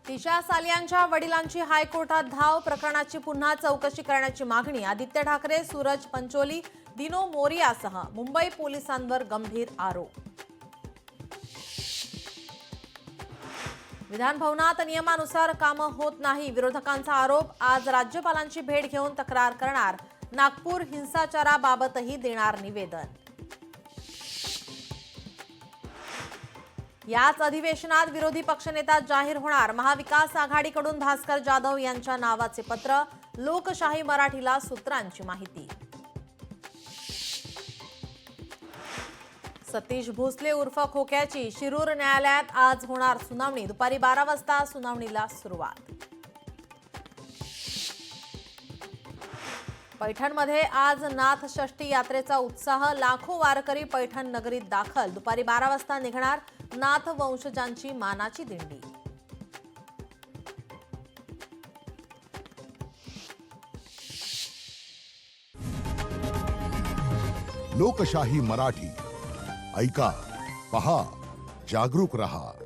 दिशा सालियांच्या वडिलांची हायकोर्टात धाव, प्रकरणाची पुन्हा चौकशी करण्याची मागणी. आदित्य ठाकरे, सूरज पंचोली, दिनो मोरियासह मुंबई पोलिसांवर गंभीर आरोप. विधान भवनात नियमानुसार कामं होत नाही, विरोधकांचा आरोप. आज राज्यपालांची भेट घेऊन तक्रार करणार. नागपूर हिंसाचाराबाबतही देणार निवेदन. याच अधिवेशनात विरोधी पक्षनेता जाहीर होणार. महाविकास आघाडीकडून भास्कर जाधव यांच्या नावाचे पत्र. लोकशाही मराठीला सूत्रांची माहिती. सतीश भोसले उर्फ खोक्याची शिरूर न्यायालयात आज होणार सुनावणी. दुपारी 12 वाजता सुनावणीला सुरुवात. पैठणमध्ये आज नाथ षष्ठी यात्रेचा उत्साह. लाखो वारकरी पैठण नगरीत दाखल. दुपारी 12 वाजता निघणार नाथ वंशजांची मानाची दिंडी. लोकशाही मराठी ऐका, पहा, जागरूक रहा.